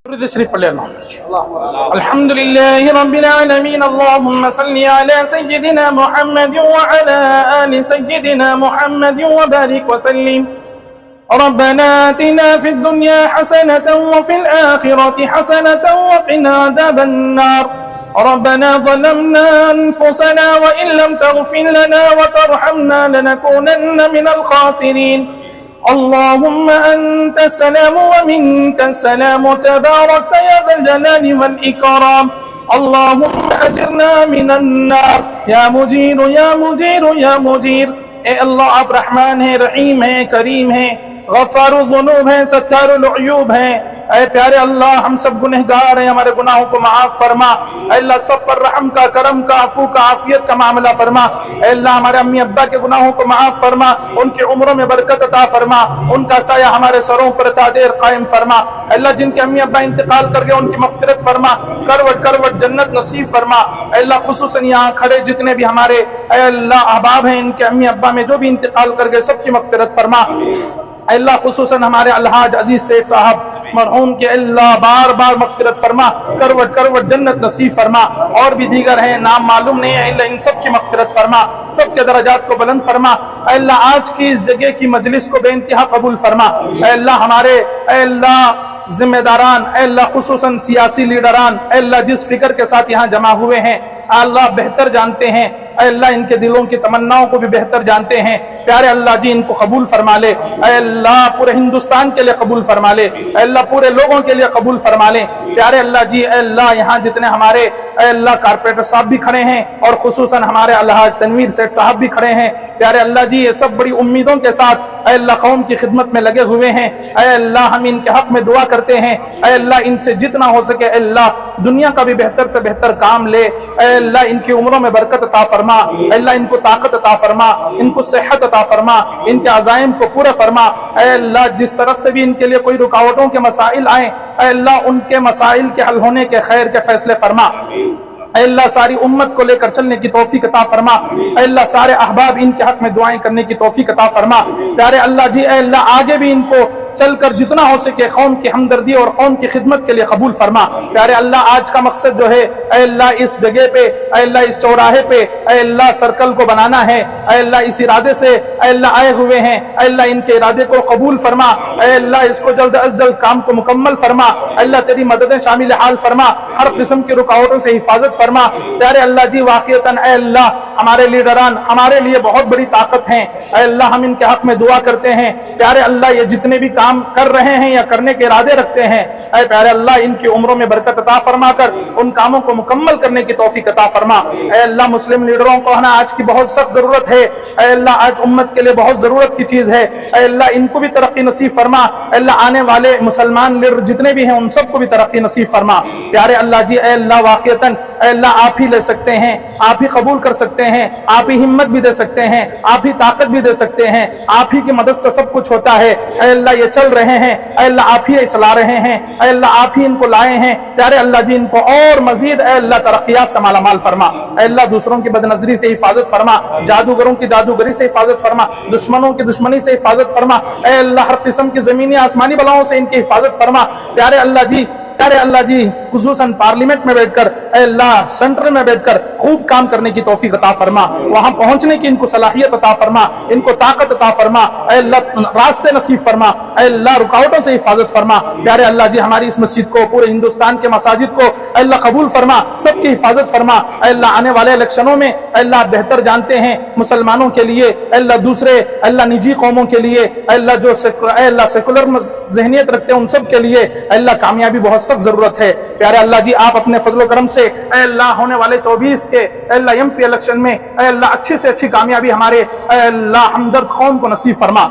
शरीफ पढ़ लेना। अल्हम्दुलिल्लाहि रब्बिल आलमीन अल्लाहुम्मा सल्लि अला सय्यिदिना मुहम्मद व अला आलि सय्यिदिना मुहम्मद व बारिक व सल्लिम। रब्बना आतिना फिद दुनिया हसनतन व फिल आखिरति हसनतन व क़िना अज़ाबन नार। रब्बना ज़लमना अनफुसना व इन लम तग़फिर लना व तरहमना लनकूनन्न मिनल ख़ासिरीन। अल्लाहुम्मा अंतस सलाम व मिनकस सलाम तबारकत या ज़ल जलाली वल इकराम। अल्लाहुम्मा अजिरना मिनन नार या मुजीर या मुजीर या मुजीर। ए अल्लाह, आप रहमान है, रहीम है, करीम है, गफ़ारुज़ ज़ुनूब है, सत्तारुल उयूब है। ऐ प्यारे अल्लाह, हम सब गुनहगार हैं, हमारे गुनाहों को माफ फरमा। अल्लाह, सब पर रहम का, करम का, अफू का, आफियत का मामला फरमा। अल्लाह, हमारे अम्मी अब्बा के गुनाहों को माफ फरमा, उनकी उम्रों में बरकत अता फरमा, उनका साया हमारे सरों पर तादेर कायम फरमा। अल्लाह, जिनके अम्मी अब्बा इंतकाल कर गए उनकी मग़फ़िरत फरमा, करवट करवट जन्नत नसीब फरमा। अल्लाह, खुसूसन यहाँ खड़े जितने भी हमारे अल्लाह अहबाब हैं, इनके अम्मी अब्बा में जो भी इंतकाल कर गए सबकी मग़फ़िरत फरमा। अल्लाह, खुसूसन हमारे अलहाज अजीज सेठ साहब मरहूम के अल्लाह बार बार मग़फ़िरत फरमा, करवट करवट जन्नत नसीब फरमा। और भी दीगर हैं, नाम मालूम नहीं है, अल्लाह इन सब की मग़फ़िरत फरमा, सबके दरजात को बुलंद फरमा। अल्लाह, आज की इस जगह की मजलिस को बेइंतहा कबूल फरमा। अल्लाह, हमारे अल्लाह जिम्मेदारान, अल्लाह खुसूसन सियासी लीडरान, अल्लाह जिस फिक्र के साथ यहाँ जमा हुए हैं, अल्लाह बेहतर जानते हैं। अल्लाह, इनके दिलों की तमन्नाओं को भी बेहतर जानते हैं। प्यारे अल्लाह जी, इनको कबूल फरमा ले। अल्लाह, पूरे हिंदुस्तान के लिए कबूल फरमा ले। अल्लाह, पूरे लोगों के लिए कबूल फरमा ले। प्यारे अल्लाह जी, अल्लाह यहाँ जितने हमारे अल्लाह कारपोरेटर साहब भी खड़े हैं और खुसूसन हमारे अलहाज तनवीर सेठ साहब भी खड़े हैं। प्यारे अल्लाह जी, ये सब बड़ी उम्मीदों के साथ अल्लाह कौम की खिदमत में लगे हुए हैं। अल्लाह, हम इनके हक में दुआ करते हैं। अल्लाह, इनसे जितना हो सके अल्लाह दुनिया का भी बेहतर से बेहतर काम ले। अल्लाह, इनकी उम्रों में बरकत अता फरमा। अल्लाह, इनको ताकत अता फरमा, इनको सेहत अता फरमा, इनके अज़ाइम को पूरा फरमा। अल्लाह, जिस तरफ से भी इनके लिए कोई रुकावटों के मसाइल आए, अल्लाह उनके मसाइल के हल होने के खैर के फैसले फरमा। अल्लाह, सारी उम्मत को लेकर चलने की तौफीक अता फरमा। अल्लाह, सारे अहबाब इनके हक में दुआएं करने की तौफीक अता फरमा। प्यारे अल्लाह जी, अल्लाह आगे भी इनको चलकर जितना हो सके कौम की हमदर्दी और कौम की खिदमत के लिए कबूल फरमा। प्यारे अल्लाह, आज का मकसद जो है अल्लाह इस जगह पे, अल्लाह इस चौराहे पे अल्लाह सर्कल को बनाना है। अल्लाह, इस इरादे से अल्लाह आए हुए हैं। अल्लाह, इनके इरादे को कबूल फरमा। अल्लाह, इसको जल्द अज जल्द काम को मुकम्मल फरमा। अल्लाह, तेरी मददें शामिल हाल फरमा, हर किस्म की रुकावटों से हिफाजत फरमा। प्यारे अल्लाह जी, वाक़ियतन अल्लाह हमारे लीडरान हमारे लिए बहुत बड़ी ताकत हैं। अल्लाह, हम इनके हक में दुआ करते हैं। प्यारे अल्लाह, ये जितने भी काम कर रहे हैं या करने के इरादे रखते हैं, ऐ प्यारे अल्लाह, इनकी उम्रों में बरकत अता फरमा कर उन कामों को मुकम्मल करने की तौफीक अता फरमा। ऐ अल्लाह, मुस्लिम लीडरों को ना आज की बहुत सख्त जरूरत है। ऐ अल्लाह, आज उम्मत के लिए बहुत जरूरत की चीज है। ऐ अल्लाह, इनको भी तरक्की नसीब फरमा। अल्लाह, आने वाले मुसलमान लीडर जितने भी हैं उन सबको भी तरक्की नसीब फरमा। प्यारे अल्लाह जी, ऐ अल्लाह, वाक़ियतन अल्लाह आप ही ले सकते हैं, आप ही कबूल कर सकते हैं, आप ही हिम्मत भी दे सकते हैं, आप ही ताकत भी दे सकते हैं, आप ही की मदद से सब कुछ होता है। ऐ अल्लाह, ये चल रहे हैं, अल्लाह आप ही चला रहे हैं, अल्लाह आप ही इनको लाए हैं। प्यारे अल्लाह जी, इनको और मजीद अल्लाह तरक्कियात से मालामाल फरमा। अल्लाह, दूसरों की बदनजरी से हिफाजत फरमा, जादूगरों की जादूगरी से हिफाजत फरमा, दुश्मनों की दुश्मनी से हिफाजत फरमा। अल्लाह, हर किस्म की जमीनी आसमानी बलाओं से इनकी हिफाजत फरमा। प्यारे अल्लाह जी, प्यारे अल्लाह जी, खुसूसन पार्लियामेंट में बैठकर अल्लाह सेंटर में बैठकर खूब काम करने की तौफीक अता फरमा। वहां पहुंचने की इनको सलाहियत अता फरमा, इनको ताकत अता फरमा। अल्लाह, रास्ते नसीब फरमा। अल्लाह, रुकावटों से हिफाजत फरमा। प्यारे अल्लाह जी, हमारी इस मस्जिद को, पूरे हिंदुस्तान के मसाजिद को अल्लाह कबूल फरमा, सबकी हिफाजत फरमा। अल्लाह, आने वाले इलेक्शनों में अल्लाह बेहतर जानते हैं मुसलमानों के लिए, अल्लाह दूसरे अल्लाह निजी कौमों के लिए, अल्लाह जो अल्लाह सेकुलर जहनियत रखते हैं उन सब के लिए अल्लाह कामयाबी बहुत सख्त जरूरत है। प्यारे अल्लाह जी, आप अपने फजल करम से अल्लाह होने वाले 24 के अल्लाह एमपी इलेक्शन में अल्लाह अच्छी से अच्छी कामयाबी हमारे अल्लाह हमदर्द कौम को नसीब फरमा,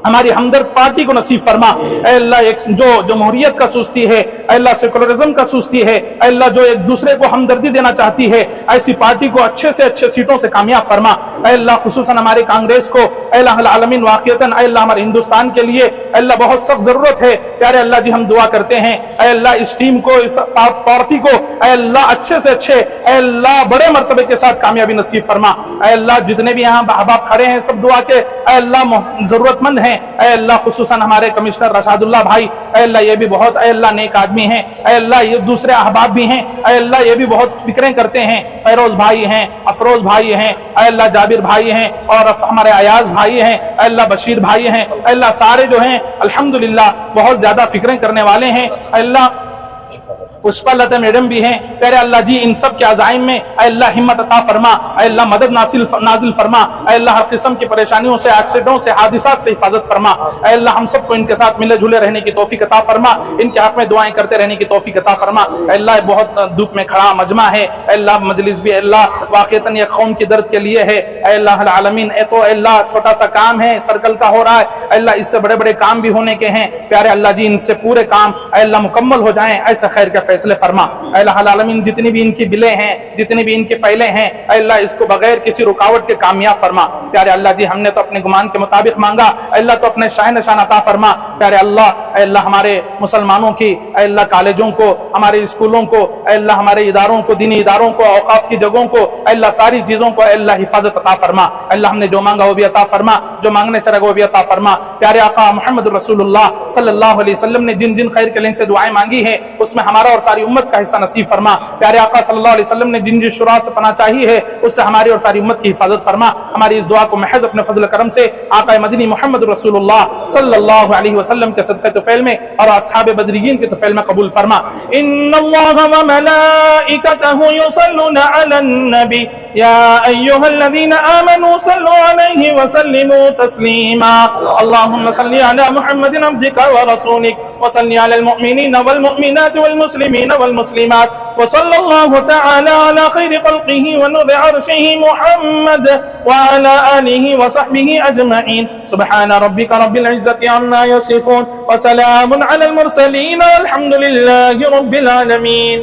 हमारी हमदर्द पार्टी को नसीब फरमा। अल्लाह, एक जो जमहूरियत का सुस्ती है, अल्लाह सेकुलरिज्म का सुस्ती है, अल्लाह जो एक दूसरे को हमदर्दी देना चाहती है, ऐसी पार्टी को अच्छे से अच्छे सीटों से कामयाब फरमा। अल्लाह, खुसूसन हमारे कांग्रेस को अल्लाह आलमीन वाक़ियतन अल्लाह हमारे हिंदुस्तान के लिए अल्लाह बहुत सख्त जरूरत है। प्यारे अल्लाह जी, हम दुआ करते हैं अल्लाह इस टीम को, इस पार्टी को अल्लाह अच्छे से अच्छे अल्लाह बड़े मर्तबे के साथ कामयाबी नसीब फरमा। अल्लाह जितने भी यहाँ अहबाब खड़े हैं सब दुआ के अल्लाह जरूरतमंद हैं। अल्लाह खुसूसन हमारे कमिश्नर रशादुल्लाह भाई, अल्लाह ये भी बहुत अल्लाह नेक आदमी हैं। अल्लाह ये दूसरे अहबाब भी हैं, अल्लाह ये भी बहुत फिक्रें करते हैं। फैरोज भाई हैं, अफरोज भाई हैं, अल्लाह जाबिर भाई हैं, और हमारे अयाज भाई हैं, अल्लाह बशीर भाई हैं। अल्लाह सारे जो हैं अल्हम्दुलिल्लाह बहुत ज्यादा फिक्रें करने वाले हैं। अल्लाह पुष्पा लता मैडम भी हैं। प्यारे अल्लाह जी इन सब के अज़ाइम में अल्लाह हिम्मत अता फरमा, अल्लाह मदद नाजिल फरमा, अल्लाह हर किस्म की परेशानियों से, एक्सीडेंटों से, हादिसात से हिफाजत फरमा। अल्लाह हम सबको इनके साथ मिले जुले रहने की तौफीक अता फरमा, इनके हक में दुआएं करते रहने की तौफीक अता फरमा। अल्लाह बहुत दुख में खड़ा मजमा है, अल्लाह मजलिस भी अल्लाह वाक़तन ये कौम की दर्द के लिए है। अल्लाह आलमीन तो अल्लाह छोटा सा काम है, सर्कल का हो रहा है, अल्लाह इससे बड़े बड़े काम भी होने के हैं। प्यारे अल्लाह जी इनसे पूरे काम अल्लाह मुकम्मल हो जाएं, ऐसे खैर के फैसले फरमा। अल्लाह आलमीन जितनी भी इनकी बिलें हैं, जितने भी इनके फैले हैं, अल्लाह इसको बगैर किसी रुकावट के कामयाब फरमा। प्यारे अल्लाह जी हमने तो अपने गुमान के मुताबिक मांगा, अल्लाह तो अपने शाह नशान अता फरमा। प्यारे अल्लाह, अल्लाह हमारे मुसलमानों की अल्लाह कॉलेजों को, हमारे स्कूलों को, अल्लाह हमारे इदारों को, दीनी इदारों को, औकाफ की जगहों को, अल्लाह सारी चीजों को अल्लाह हिफाजत अता फरमा। अल्लाह हमने जो मांगा वो भी अता फरमा, जो मांगने से रहा वो भी अता फरमा। प्यारे आका मोहम्मद रसूलुल्लाह सल्लल्लाहु अलैहि वसल्लम ने जिन जिन खैर के लिए से दुआएं मांगी है उसमें हमारा और सारी उम्मत का हिस्सा नसीब फरमा। प्यारे आका सल्लल्लाहु अलैहि वसल्लम ने जिन जिन शुरा से पनाह चाही है उससे हमारी और सारी उम्मत की हिफाजत फरमा। हमारी इस दुआ को महज अपने फजल करम से आका मदनी मोहम्मद रसूलुल्लाह सल्लल्लाहु अलैहि वसल्लम के सदक़े तुफ़ैल में और असहाब बदरीन के तुफ़ैल में कबूल फरमा। इन्नल्लाह व मलाइकतहु युसल्लूना अलन नबी या अय्युहल्लज़ीना आमनू सल्लू अलैहि व सल्लिमू तस्लीमा। अल्लाहुम्मा सल्लि अला मुहम्मदिन अब्दिका व रसूलिक व सल्लि अलल मुमिनीना वल मुमिनात वल मुस्लिमीना वल मुस्लिमात व सल्लल्लाहु तआला अला खैरि खल्क़िही व नूरि अर्शिही मुहम्मद व अला आलिही व सहबिही अजमईन। सुब्हान रब्बिका रब्बिल इज्जति अम्मा यसिफून व सलामुन अलल मुरसलीन वल्हम्दुलिल्लाहि रब्बिल आलमीन।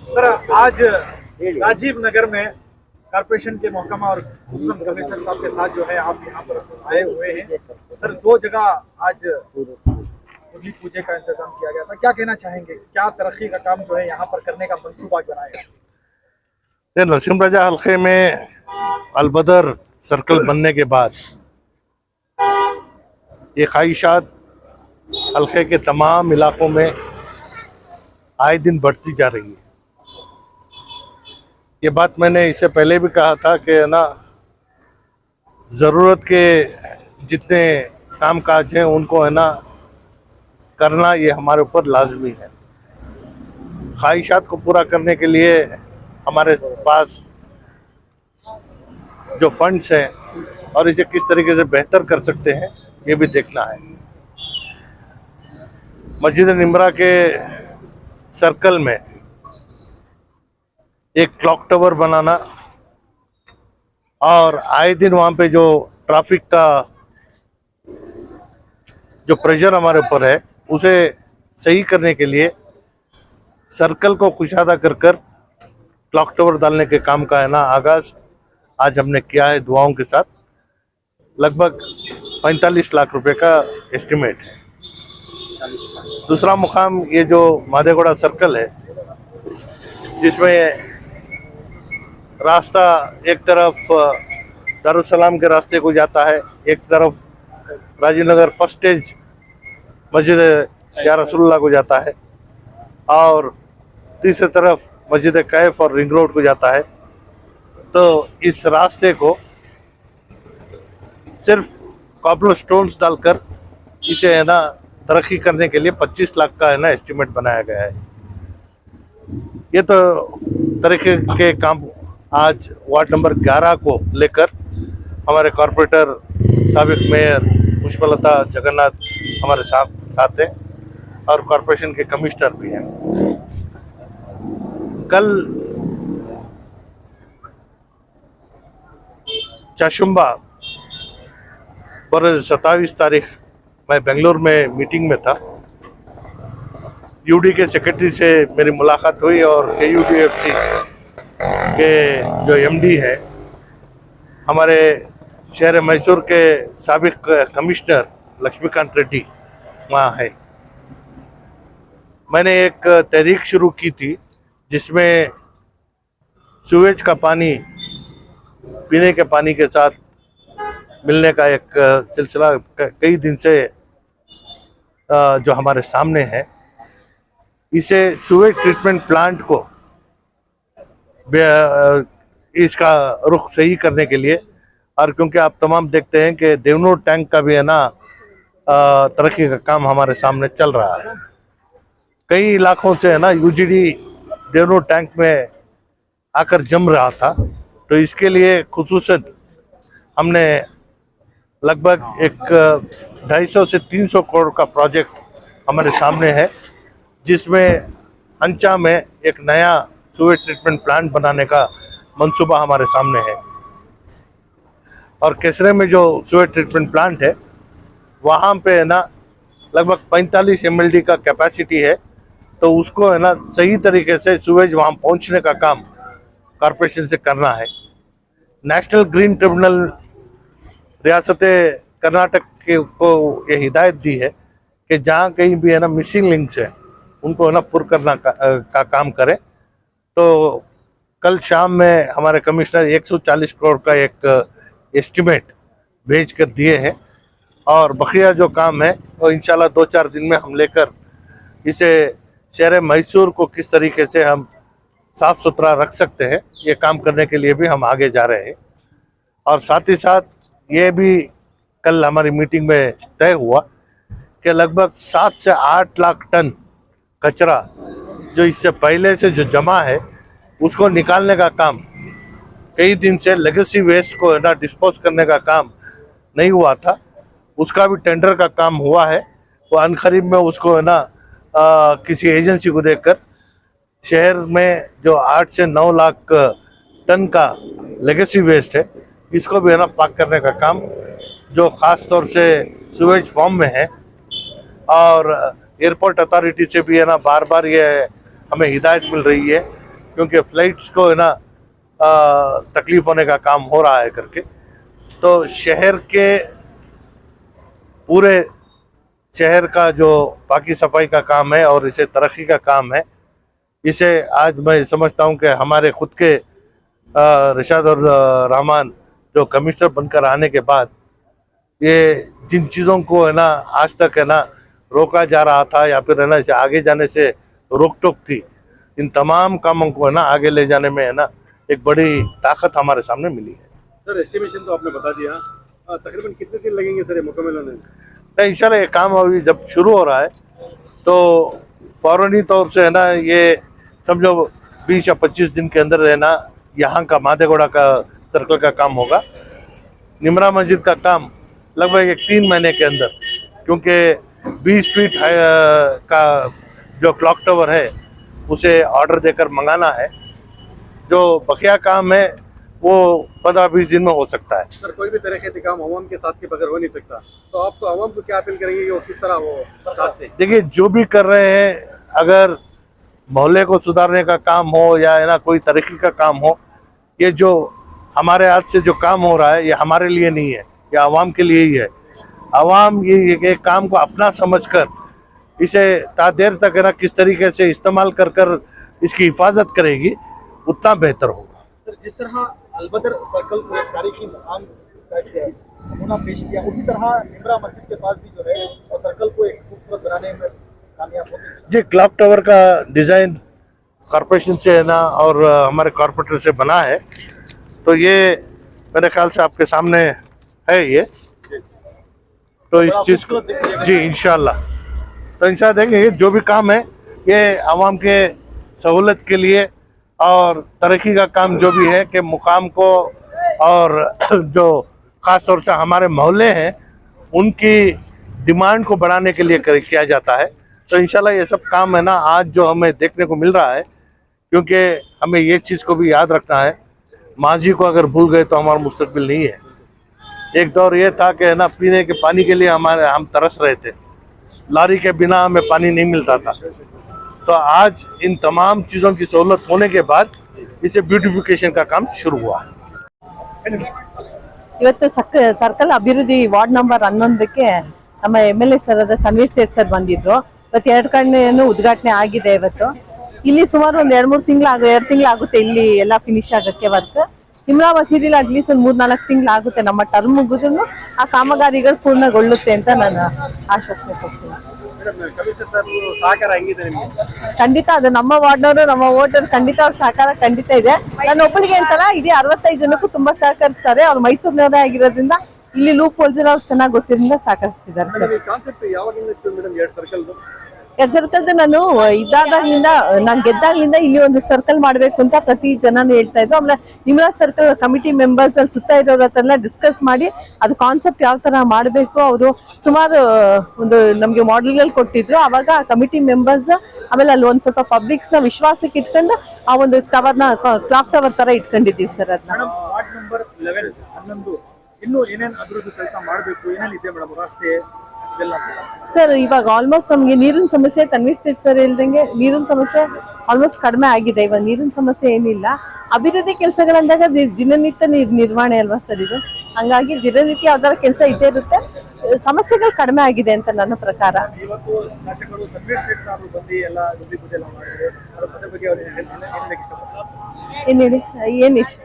सर आज राजीव नगर में कॉर्पोरेशन के महकमा और खुसूसन कमिश्नर साहब के साथ जो है आप यहाँ पर आए हुए हैं। सर दो जगह आज मुरली पूजे का इंतजाम किया गया था, क्या कहना चाहेंगे, क्या तरक्की का काम जो है यहाँ पर करने का मंसूबा बनाया? नरसिम राजा हल्के में अलबदर सर्कल बनने के बाद ये ख्वाहिशात हल्के के तमाम इलाकों में आए दिन बढ़ती जा रही है। ये बात मैंने इससे पहले भी कहा था कि ना ज़रूरत के जितने काम काज हैं उनको है ना करना ये हमारे ऊपर लाजमी है। ख्वाहिशात को पूरा करने के लिए हमारे पास जो फंड्स हैं और इसे किस तरीके से बेहतर कर सकते हैं ये भी देखना है। मस्जिद निमरा के सर्कल में एक क्लॉक टावर बनाना और आए दिन वहाँ पे जो ट्रैफिक का जो प्रेशर हमारे ऊपर है उसे सही करने के लिए सर्कल को कुशादा कर क्लॉक टावर डालने के काम का है ना आगाज आज हमने किया है दुआओं के साथ। लगभग 45 लाख रुपए का एस्टिमेट है। दूसरा मुकाम ये जो माधेगौड़ा सर्कल है जिसमें रास्ता एक तरफ दारुसलाम के रास्ते को जाता है, एक तरफ राजीव नगर फर्स्ट स्टेज मस्जिद या रसूलुल्लाह को जाता है और तीसरी तरफ मस्जिद कैफ और रिंग रोड को जाता है। तो इस रास्ते को सिर्फ कॉबल स्टोन्स डालकर इसे है ना तरक्की करने के लिए 25 लाख का है ना एस्टिमेट बनाया गया है। ये तो तरीके के काम आज वार्ड नंबर 11 को लेकर हमारे कॉरपोरेटर साबिक मेयर पुष्पलता जगन्नाथ हमारे साथ हैं और कॉरपोरेशन के कमिश्नर भी हैं। कल चाशुम्बा बरस 27 तारीख मैं बेंगलुरु में मीटिंग में था। यूडी के सेक्रेटरी से मेरी मुलाकात हुई और KUDFC के जो MD है हमारे शहर मैसूर के साबिक कमिश्नर लक्ष्मीकांत रेड्डी वहाँ है। मैंने एक तहरीक शुरू की थी जिसमें सीवेज का पानी पीने के पानी के साथ मिलने का एक सिलसिला कई दिन से जो हमारे सामने है। इसे सीवेज ट्रीटमेंट प्लांट को इसका रुख सही करने के लिए, और क्योंकि आप तमाम देखते हैं कि देवनूर टैंक का भी है ना तरक्की का काम हमारे सामने चल रहा है। कई इलाकों से है ना यूजीडी देवनूर टैंक में आकर जम रहा था, तो इसके लिए खुसूसन हमने लगभग एक 250 से 300 करोड़ का प्रोजेक्ट हमारे सामने है, जिसमें अंचा में एक नया सीवेज ट्रीटमेंट प्लांट बनाने का मंसूबा हमारे सामने है। और केसरे में जो सीवेज ट्रीटमेंट प्लांट है वहाँ पे है ना लगभग 45 MLD का कैपेसिटी है, तो उसको है ना सही तरीके से सीवेज वहाँ पहुँचने का काम कॉरपोरेशन से करना है। नेशनल ग्रीन ट्रिब्यूनल रियासत कर्नाटक को ये हिदायत दी है कि जहाँ कहीं भी है ना मिसिंग लिंक्स है उनको है ना पुर करना का काम करें। तो कल शाम में हमारे कमिश्नर 140 करोड़ का एक एस्टिमेट भेज कर दिए हैं, और बकिया जो काम है वो इंशाल्लाह 2-4 दिन में हम लेकर इसे शहर मैसूर को किस तरीके से हम साफ़ सुथरा रख सकते हैं, ये काम करने के लिए भी हम आगे जा रहे हैं। और साथ ही साथ ये भी कल हमारी मीटिंग में तय हुआ कि लगभग 7 से 8 लाख टन कचरा जो इससे पहले से जो जमा है उसको निकालने का काम, कई दिन से लेगेसी वेस्ट को है ना डिस्पोज करने का काम नहीं हुआ था, उसका भी टेंडर का काम हुआ है। वो अनकरीब में उसको है ना किसी एजेंसी को देकर शहर में जो 8 से 9 लाख टन का लेगेसी वेस्ट है इसको भी है ना पाक करने का काम, जो ख़ास तौर से सीवेज फॉर्म में है। और एयरपोर्ट अथॉरिटी से भी है ना बार बार ये हमें हिदायत मिल रही है, क्योंकि फ़्लाइट्स को है ना तकलीफ़ होने का काम हो रहा है करके। तो शहर के पूरे शहर का जो बाकी सफाई का काम है और इसे तरक्की का काम है, इसे आज मैं समझता हूँ कि हमारे खुद के रिशाद और रहमान जो कमिश्नर बनकर आने के बाद ये जिन चीज़ों को है ना आज तक है ना रोका जा रहा था या फिर है ना इसे आगे जाने से रोक टोक थी, इन तमाम कामों को है ना आगे ले जाने में है ना एक बड़ी ताकत हमारे सामने मिली है। सर एस्टिमेशन तो आपने बता दिया, तकरीबन कितने दिन लगेंगे सर ये मुकम्मल होने में? इंशाल्लाह ये काम अभी जब शुरू हो रहा है तो फौरनी तौर से है ना ये समझो 20 या 25 दिन के अंदर है ना यहाँ का माधेगौड़ा का सर्कल का काम होगा। निमरा मस्जिद का काम लगभग एक 3 महीने के अंदर, क्योंकि 20 फीट का जो क्लॉक टावर है उसे ऑर्डर देकर मंगाना है। जो बकिया काम है वो 15-20 दिन में हो सकता है। सर कोई भी तरह के काम अवाम के साथ के बगैर हो नहीं सकता, तो आप अवाम को क्या अपील करेंगे कि वो किस तरह वो साथ दें? देखिए जो भी कर रहे हैं, अगर मोहल्ले को सुधारने का काम हो या है ना कोई तरक्की का काम हो, ये जो हमारे हाथ से जो काम हो रहा है ये हमारे लिए नहीं है, ये आवाम के लिए ही है। आवाम ये काम को अपना समझकर इसे तादेर तक है ना किस तरीके से इस्तेमाल कर कर इसकी हिफाजत करेगी उतना बेहतर होगा। सर जिस तरह अलबदर सर्कल को एक तारीखी मुकाम नमूना पेश किया, उसी तरह निमरा मस्जिद के पास भी जो है और सर्कल को एक खूबसूरत बनाने में कामयाब होगी। जी क्लॉक टावर का डिज़ाइन कॉरपोरेशन से है ना और हमारे कॉरपोरेटर से बना है, तो ये मेरे ख्याल से आपके सामने है ये। तो इस चीज़ को जी इंशाल्लाह देखेंगे, जो भी काम है ये आवाम के सहूलत के लिए और तरक्की का काम जो भी है कि मुकाम को और जो ख़ास तौर से हमारे मोहल्ले हैं उनकी डिमांड को बढ़ाने के लिए किया जाता है। तो इंशाल्लाह ये सब काम है ना आज जो हमें देखने को मिल रहा है, क्योंकि हमें ये चीज़ को भी याद रखना है, माजी को अगर भूल गए तो हमारा मुस्तकबिल नहीं है। एक दौर ये था कि ना पीने के पानी के लिए हम तरस रहे थे, लारी के बिना हमें पानी नहीं मिलता था। तो आज इन तमाम चीज़ों की सहूलत होने के बाद इसे ब्यूटिफिकेशन का काम शुरू हुआ है। ಇವತ್ತು ಸರ್ಕಲ್ ಅಭಿವೃದ್ಧಿ ವಾರ್ಡ್ ನಂಬರ್ 11ಕ್ಕೆ ನಮ್ಮ MLA sir Tanveer Sait sir ಬಂದಿದ್ರು. ಇವತ್ತು 2 ಕಡೆನೂ ಉದ್ಘಾಟನೆ ಆಗಿದೆ. ಇವತ್ತು ಇಲ್ಲಿ ಸುಮಾರು ಒಂದು 2 ತಿಂಗಳಾಗುತ್ತೆ ಇಲ್ಲಿ ಎಲ್ಲ ಫಿನಿಶ್ ಆಗಕ್ಕೆ ವರ್ಕ್. ನಿಮ್ರಾ ಮಸೀದಿಲಿ ಅಟ್ಲೀಸ್ಟ್ ಒಂದು 3-4 ತಿಂಗಳಾಗುತ್ತೆ. ನಮ್ಮ ಟರ್ಮ್ ಮುಗಿದ್ರು ಆ ಕಾಮಗಾರಿಗಳು ಪೂರ್ಣಗೊಳ್ಳುತ್ತೆ ಅಂತ ನಾನು ಆಶ್ವಾಸನೆ ಕೊಡ್ತೀನಿ. ಖಂಡಿತ ಅದು ನಮ್ಮ ವಾರ್ಡ್ನವರು, ನಮ್ಮ ವೋಟರ್ ಖಂಡಿತ ಅವ್ರ ಸಹಕಾರ ಖಂಡಿತ ಇದೆ. ನಾನು ಒಬ್ಬಳಿಗೆ ಅಂತಲ್ಲ, ಇಡೀ 65 ಜನಕ್ಕೂ ತುಂಬಾ ಸಹಕರಿಸ್ತಾರೆ. ಅವ್ರು ಮೈಸೂರಿನವರೇ ಆಗಿರೋದ್ರಿಂದ ಇಲ್ಲಿ ಲೂಪ್ ಹೋಲ್ಸ್ ಅವ್ರು ಚೆನ್ನಾಗಿ ಗೊತ್ತಿರೋದ್ರಿಂದ ಸಹಕರಿಸ್ತಿದ್ದಾರೆ. 2 ಸರ್ಕಲ್ ನಾನು ಇದಾದಾಗ್ಲಿಂದ, ನಾನು ಗೆದ್ದಾಗ್ಲಿಂದ ಇಲ್ಲಿ ಒಂದು ಸರ್ಕಲ್ ಮಾಡ್ಬೇಕು ಅಂತ ಪ್ರತಿ ಜನನು ಹೇಳ್ತಾ ಇದ್ರು. ಆಮೇಲೆ ನಿಮ್ರಾ ಸರ್ಕಲ್ ಕಮಿಟಿ ಮೆಂಬರ್ಸ್ ಅಲ್ಲಿ ಸುತ್ತ ಇರೋರ ಹತ್ರ ಎಲ್ಲ ಡಿಸ್ಕಸ್ ಮಾಡಿ ಅದು ಕಾನ್ಸೆಪ್ಟ್ ಯಾವ ತರ ಮಾಡಬೇಕು ಅವರು ಸುಮಾರು ಒಂದು ನಮ್ಗೆ ಮಾಡೆಲ್ಗಳು ಕೊಟ್ಟಿದ್ರು. ಅವಾಗ ಕಮಿಟಿ ಮೆಂಬರ್ಸ್ ಆಮೇಲೆ ಅಲ್ಲಿ ಒಂದ್ ಸ್ವಲ್ಪ ಪಬ್ಲಿಕ್ಸ್ ನ ವಿಶ್ವಾಸಕ್ಕೆ ಇಟ್ಕೊಂಡು ಆ ಒಂದು ಟವರ್ನ ಕ್ಲಾಕ್ ಟವರ್ ತರ ಇಟ್ಕೊಂಡಿದ್ದೀವಿ ಸರ್. ಅದನ್ನ ವಾರ್ಡ್ ನಂಬರ್ 11 ಇನ್ನು ಏನೇನು ಅಭಿವೃದ್ಧಿ ಕೆಲಸ ಮಾಡಬೇಕು, ಏನೇನು ಇದೆ ಮೇಡಮ್ ರಸ್ತೆ ಸರ್? ಇವಾಗ ಆಲ್ಮೋಸ್ಟ್ ನಮ್ಗೆ ನೀರಿನ ಸಮಸ್ಯೆ, ತನ್ವೀರ್ ಸೇಠ್ ಸರ್ ಹೇಳ್ದಂಗೆ ನೀರಿನ ಸಮಸ್ಯೆ ಆಲ್ಮೋಸ್ಟ್ ಕಡಿಮೆ ಆಗಿದೆ. ಇವಾಗ ನೀರಿನ ಸಮಸ್ಯೆ ಏನಿಲ್ಲ. ಅಭಿವೃದ್ಧಿ ಕೆಲಸಗಳಂದಾಗ ದಿನನಿತ್ಯ ನಿರ್ವಹಣೆ ಅಲ್ವಾ ಸರ್ ಇದು, ಹಂಗಾಗಿ ದಿನನಿತ್ಯ ಯಾವ್ದಾರ ಕೆಲಸ ಇದ್ದೇ ಇರುತ್ತೆ. ಸಮಸ್ಯೆಗಳು ಕಡಿಮೆ ಆಗಿದೆ ಅಂತ ನನ್ನ ಪ್ರಕಾರ. ಇವತ್ತು ಶಾಸಕರು ತನ್ವೀರ್ ಸೇಠ್ ಸಾಹೇಬರು ಬಂದು ಎಲ್ಲ ಗುದ್ದಿ ಪೂಜೆ ಎಲ್ಲ ಮಾಡಿದ್ರು. ಅದರ ಬಗ್ಗೆ ಅವರು ಏನ್ ಹೇಳಿ, ಏನ್ ಇಷ್ಟ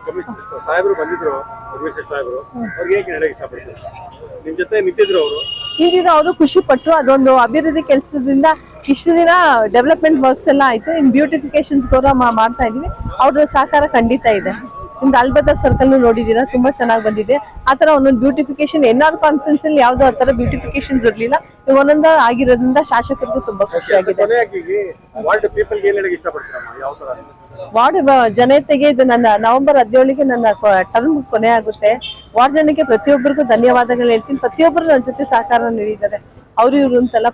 ಕಮಿಷನರ್ ಸಾಹೇಬರು ಬಂದಿದ್ರು, ತನ್ವೀರ್ ಸೇಠ್ ಸಾಹೇಬರು, ಅವ್ರಿಗೆ ಹೇಗೆ ಹೇಳಕ್ಕೆ ಇಷ್ಟಪಡ್ತಾರೆ? ನಿಮ್ ಜೊತೆ ನಿಂತಿದ್ರು ಅವರು ಖುಷಿ ಪಟ್ಟು. ಅದೊಂದು ಅಭಿವೃದ್ಧಿ ಕೆಲಸದಿಂದ ಇಷ್ಟು ದಿನ ಡೆವಲಪ್ಮೆಂಟ್ ವರ್ಕ್ಸ್ ಎಲ್ಲ ಆಯ್ತು. ಇನ್ ಬ್ಯೂಟಿಫಿಕೇಶನ್ಸ್ ಮಾಡ್ತಾ ಇದೀವಿ. ಅವ್ರ ಸಹಕಾರ ಖಂಡಿತ ಇದೆ. ನಿಮ್ದು ಅಲ್ಬದರ್ ಸರ್ಕಲ್ ನೋಡಿದೀರಾ, ತುಂಬಾ ಚೆನ್ನಾಗಿ ಬಂದಿದೆ. ಆತರ ಒಂದೊಂದು ಬ್ಯೂಟಿಫಿಕೇಶನ್ NR ಕಾನ್ಫರೆನ್ಸ್ ಅಲ್ಲಿ ಯಾವ್ದು ಆತರ ಬ್ಯೂಟಿಫಿಕೇಶನ್ಸ್ ಇರ್ಲಿಲ್ಲ. ಒಂದೊಂದ ಆಗಿರೋದ್ರಿಂದ ಶಾಸಕರಿಗೂ ತುಂಬಾ ಖುಷಿಯಾಗಿದೆ. ವಾರ್ಡ್ ಜನತೆಗೆ ಇದು ನನ್ನ ನವೆಂಬರ್ 17ಗೆ ನನ್ನ ಟರ್ಮ್ ಕೊನೆ ಆಗುತ್ತೆ. ವಾರ್ಡ್ ಜನಕ್ಕೆ ಪ್ರತಿಯೊಬ್ಬರಿಗೂ ಧನ್ಯವಾದಗಳು ಹೇಳ್ತೀನಿ. ಪ್ರತಿಯೊಬ್ಬರು ನನ್ನ ಜೊತೆ ಸಹಕಾರ ನೀಡಿದ್ದಾರೆ. ಅವ್ರು ಇವ್ರು ಅಂತೆಲ್ಲ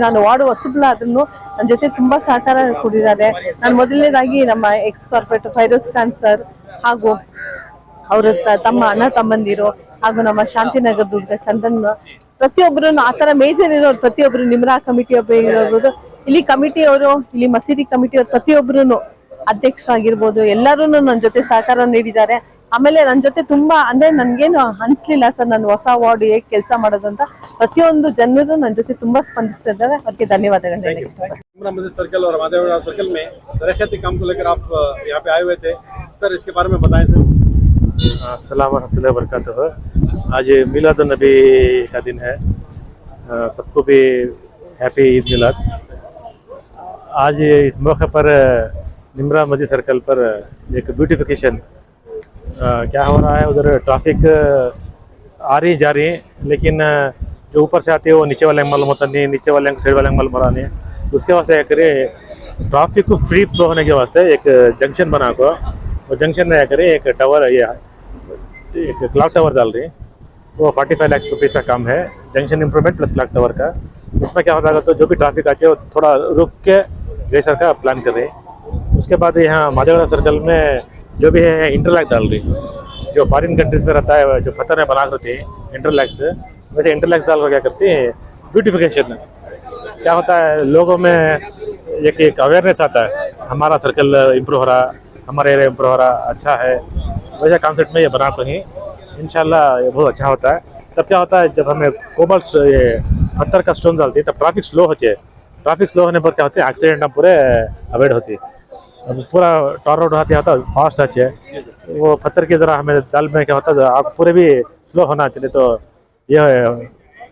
ನಾನು ವಾರ್ಡ್ ಹೊಸಬ್ಲ ಅದನ್ನು ನನ್ನ ಜೊತೆ ತುಂಬಾ ಸಹಕಾರ ಕೊಟ್ಟಿದ್ದಾರೆ. ನಾನು ಮೊದಲನೇದಾಗಿ ನಮ್ಮ ex corporator Firoz Khan sir ಹಾಗೂ ಅವ್ರ ಅಣ್ಣ ತಮ್ಮಂದಿರು ಹಾಗೂ ನಮ್ಮ ಶಾಂತಿನಗರ ದುರ್ಗ ಚಂದನ್, ಪ್ರತಿಯೊಬ್ಬರು ಆತರ ಮೇಜರ್ ಇರೋರು ಪ್ರತಿಯೊಬ್ರು, ನಿಮ್ರಾ ಕಮಿಟಿ ಒಬ್ಬ ಇರೋದು, ಇಲ್ಲಿ ಕಮಿಟಿಯವರು, ಇಲ್ಲಿ ಮಸೀದಿ ಕಮಿಟಿಯವರು ಪ್ರತಿಯೊಬ್ರು ಅಧ್ಯಕ್ಷರಾಗಿರ್ಬೋದು, ಎಲ್ಲರೂ ನನ್ನ ಜೊತೆ ಸಹಕಾರ ನೀಡಿದ್ದಾರೆ. ಆಮೇಲೆ ನನ್ನ ಜೊತೆ ತುಂಬಾ ಅಂದ್ರೆ ನನ್ಗೇನು ಅನ್ಸ್ಲಿಲ್ಲ ಸರ್, ನಾನು ಹೊಸ ವಾರ್ಡ್ ಹೇಗೆ ಕೆಲಸ ಮಾಡೋದು ಅಂತ. ಪ್ರತಿಯೊಂದು ಜನರು ನನ್ನ ಜೊತೆ ತುಂಬಾ ಸ್ಪಂದಿಸ್ತಾ ಇದ್ದಾರೆ. ಅದಕ್ಕೆ ಧನ್ಯವಾದಗಳು ಹೇಳಕ್ಕೆ सर्कल और माधवगढ़ सर्कल में तरक्याती काम को लेकर आप यहाँ पे आए हुए थे सर, इसके बारे में बताएं सर। अस्सलाम वरहमतुल्लाहि वबरकातुह। आज मिलादुन नबी का दिन है, सबको भी हैप्पी ईद मिलाद। आज इस मौके पर निम्रा मस्जिद सर्कल पर एक ब्यूटिफिकेशन क्या हो रहा है। उधर ट्रैफिक आ रही जा रही है, लेकिन जो ऊपर से आते हैं वो नीचे वाले मालूम होता नहीं, नीचे वाले साइड वाले मालूम हो नहीं। उसके वास्ते क्या करे, ट्रैफिक को फ्री फ्लो होने के वास्ते एक जंक्शन बना को, वो जंक्शन में क्या करे एक टावर, ये एक क्लॉक टावर डाल रही है। वो 45 लाख रुपीज़ का काम है, junction improvement plus clock tower का। उसमें क्या होता है तो जो भी ट्रैफिक आती है वो थोड़ा रुक के गैसर का प्लान कर रहे हैं। उसके बाद यहाँ माधवगढ़ सर्कल में जो भी है इंटरलैक डाल रही है। जो फॉरेन कंट्रीज में रहता है, जो पत्थर में बना करते हैं इंटरलैक्स, वैसे इंटरलैक्स डाल कर क्या करते हैं ब्यूटिफिकेशन। क्या होता है लोगों में एक अवेयरनेस आता है, हमारा सर्कल इम्प्रूव हो रहा, हमारा एरिया इम्प्रूव हो रहा, अच्छा है। वैसे कॉन्सेप्ट में ये बना को ही इंशाल्लाह ये बहुत अच्छा होता है। तब क्या होता है जब हमें कोबाल्ट ये पत्थर का स्टोन डालती है तब ट्रैफिक स्लो होती है। ट्रैफिक स्लो होने पर क्या होते हैं एक्सीडेंट पूरे अवॉइड होती है। अब पूरा टार रोड होती है फास्ट अच्छी है, वो पत्थर की जरा हमें दाल में क्या होता है आप पूरे भी स्लो होना चाहिए। तो यह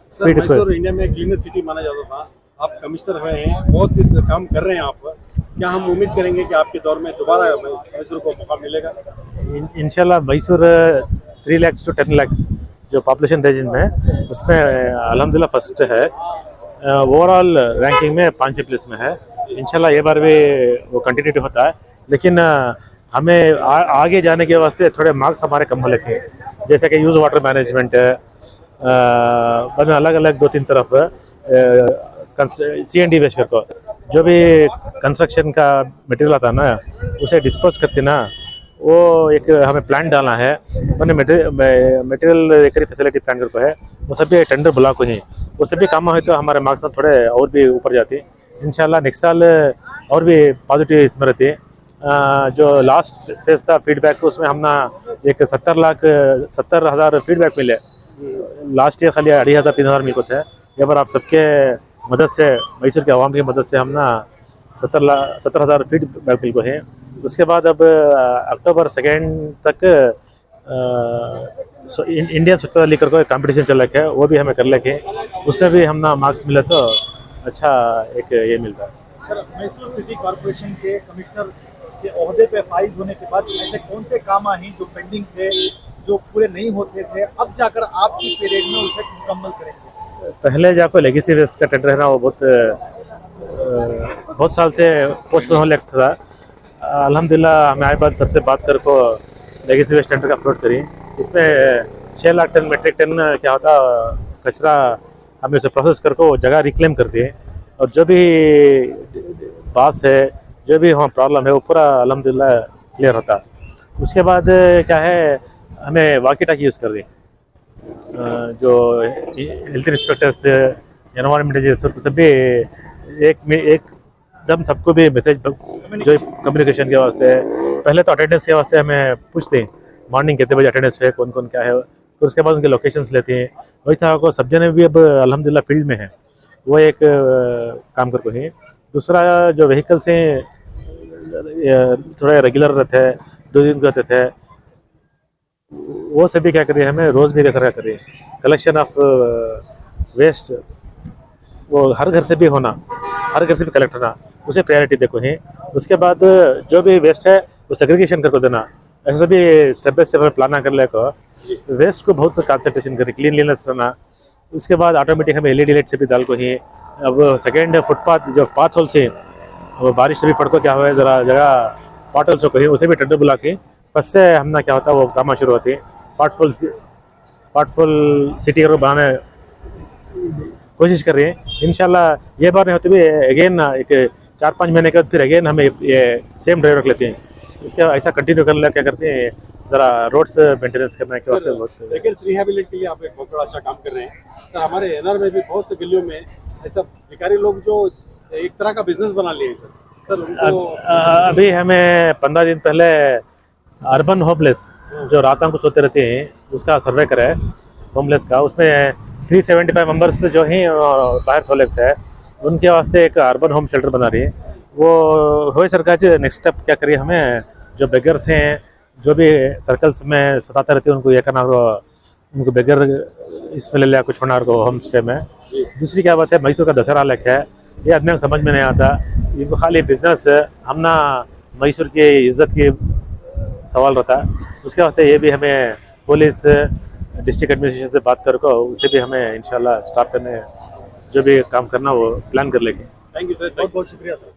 स्पीड इंडिया में क्लीनेस्ट सिटी माना जाता था, आप कमिश्नर हुए हैं, बहुत काम कर रहे हैं आप। क्या हम उम्मीद करेंगे कि आपके दौर में दोबारा मैसूर को मौका मिलेगा? इंशाल्लाह मैसूर 3 लाख to 10 लाख जो पॉपुलेशन रीजन में उसमें अल्हम्दुलिल्लाह फर्स्ट है। ओवरऑल रैंकिंग में 5 प्लेस में है। इंशाल्लाह ये बार भी वो कंटिन्यू होता है, लेकिन हमें आगे जाने के वास्ते थोड़े मार्क्स हमारे कम लिखे, जैसे कि यूज़ वाटर मैनेजमेंट, अलग अलग 2-3 तरफ CND बेच कर को जो भी कंस्ट्रक्शन का मटेरियल आता है ना उसे डिस्पोज करते ना, वो एक हमें प्लान डालना है। मैंने मटेरियल रिकवरी फैसिलिटी प्लान कर को है, वो सभी टेंडर बुला को ही वो सभी काम है तो हमारे मार्क्स थोड़े और भी ऊपर जाते हैं। इंशाल्लाह नेक्स्ट साल और भी पॉजिटिव इसमें रहती है। जो लास्ट फेज था फीडबैक उसमें हमने एक 70,000 फीडबैक मिले। लास्ट ईयर खाली 2,500-3,000 मिल को थे। ये बार आप सबके मदद से, मैसूर के आवाम की मदद से हम ना 70,000 फीट बैकफिल को हैं। उसके बाद अब अक्टूबर 2 तक इंडियन स्वच्छता लीकर को कंपटीशन चल रखा है, वो भी हमें कर लेके, उसमें भी हम ना मार्क्स मिले तो अच्छा एक ये मिलता है। सर, मैसूर सिटी कॉर्पोरेशन के कमिश्नर के ओहदे पे फाइज होने के बाद ऐसे कौन से काम हैं जो पेंडिंग थे, जो पूरे नहीं होते थे, अब जाकर आपकी पीरियड में उसे मुकम्मल करेंगे? पहले जाको लेगेसी वेस्ट का टेंडर है ना, वो बहुत साल से पोस्टपोन होने लगता था। अल्हम्दुलिल्लाह हमें आए बाद सबसे बात कर को लेगेसी वेस्ट टेंडर का फ्लोट करी। इसमें 6 लाख टन मेट्रिक टन क्या होता कचरा हमें उसे प्रोसेस करके वो जगह रिक्लेम करती है, और जो भी पास है, जो भी वहाँ प्रॉब्लम है, वो पूरा अल्हम्दुलिल्लाह क्लियर होता। उसके बाद क्या है, हमें वाकी टाकी यूज़ कर रही जो हेल्थ इंस्पेक्टर्स, एनवायरमेंट इंजीनियर सभी एकदम सबको भी मैसेज जो कम्युनिकेशन के वास्ते, पहले तो अटेंडेंस के वास्ते हमें पूछते हैं मॉर्निंग कितने बजे अटेंडेंस है, कौन कौन क्या है, फिर उसके बाद उनके लोकेशंस लेते हैं। वैसा को सब जने भी अब अल्हम्दुलिल्लाह फील्ड में है, वो एक काम कर रहे हैं। दूसरा जो व्हीकल्स हैं थोड़ा रेगुलर रहते हैं, 2 दिन रहते थे, वो सभी क्या कर रही है, हमें रोज़ भी सरकार कर रही है। कलेक्शन ऑफ वेस्ट वो हर घर से भी होना, हर घर से भी कलेक्ट होना, उसे प्रायोरिटी देखो है। उसके बाद जो भी वेस्ट है वो सेग्रीगेशन करके देना, ऐसे भी स्टेप बाय स्टेप प्लान कर ले को वेस्ट को बहुत कंसंट्रेशन करें, क्लीनलीनेस रहना। उसके बाद ऑटोमेटिक हमें LED लाइट से भी डाल को ही। अब सेकेंड फुटपाथ जो पाथ होल से वो बारिश से भी पड़ को क्या हुआ है, ज़रा जगह पार्ट होल्स को ही उसे भी टेंडर बुला के फर्स्ट से हम ना क्या होता है वो काम शुरू होती है। पार्टफुल सिटी को बनाने कोशिश कर रहे हैं। इंशाल्लाह ये बार नहीं होती भी अगेन एक 4-5 महीने के बाद फिर अगेन हमें ये सेम ड्राइवर रख लेते हैं। इसके ऐसा कंटिन्यू कर ले क्या करते हैं, ज़रा रोड्स मेंटेनेंस करने के वास्ते बहुत। लेकिन रिहैबिलिट के लिए आप एक बहुत बड़ा अच्छा काम कर रहे हैं सर। हमारे एनआर में भी बहुत से गलियों में ऐसा भिखारी लोग जो एक तरह का बिजनेस बना लिए सर उनको अभी हमें 15 दिन पहले अर्बन होमलेस जो रातों को सोते रहते हैं उसका सर्वे करा है होमलेस का। उसमें 375 मेंबर्स जो हैं बाहर सोले है, उनके वास्ते एक अर्बन होम शेल्टर बना रही है। वो हो सरकार जो नेक्स्ट स्टेप क्या करिए, हमें जो बेगर्स हैं, जो भी सर्कल्स में सताते रहते हैं, उनको ये करना, उनको बेगर इसमें ले लिया कुछ होना को होम स्टे में। दूसरी क्या बात है, मैसूर का दशहरा लग है, ये आदमी को समझ में नहीं आता, इनको खाली बिजनेस हम ना मैसूर की इज्जत की सवाल रहता है। उसके वास्ते ये भी हमें पुलिस डिस्ट्रिक्ट एडमिनिस्ट्रेशन से बात करके उसे भी हमें इंशाल्लाह स्टार्ट करने जो भी काम करना वो प्लान कर लेंगे। थैंक यू सर, बहुत बहुत शुक्रिया सर।